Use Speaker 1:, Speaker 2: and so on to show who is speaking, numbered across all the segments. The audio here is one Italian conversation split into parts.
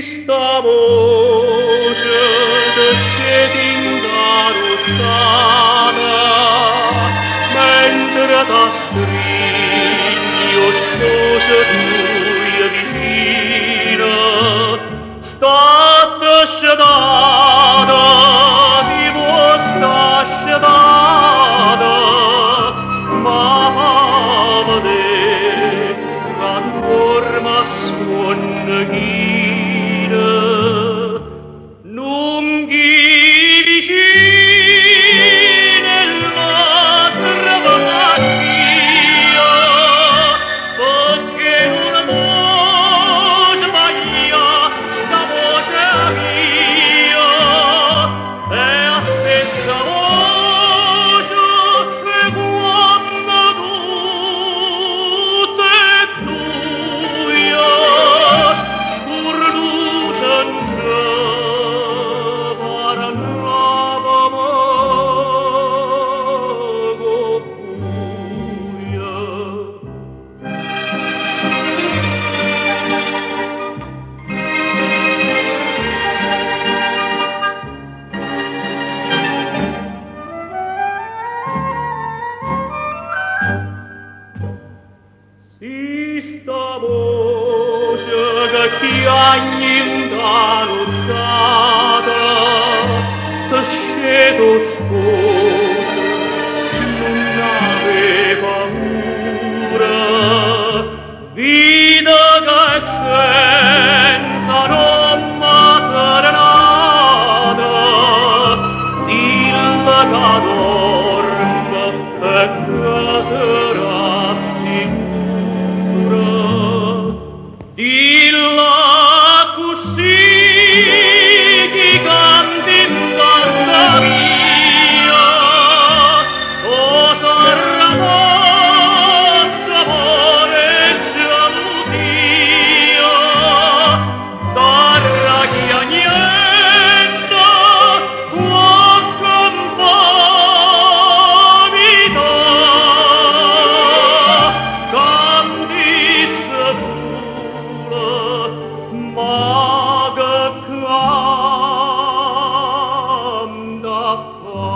Speaker 1: Sta voce desce da lontana, mentre da stringi o sposa tua vicina, state sciedata, si vuol sta sciedata, ma fa vedere che dorma sonno china. Lunghi vicine la strada spia, perché non può sbagliare sta voce mia, è la stessa voce che quando tutte e due scurdusen sta voce che chiagni da lontana, che scedo sposa, non ave paura, vita che senza Roma serenata, dilla che dorma e che sarà sicura. Dilla così chi canti in questa via, o sarà mozza amore e gelosia, starà chiagnendo qualche infamità, cantisse sola, ma che canta fa.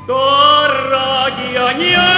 Speaker 1: Starà chiagnendo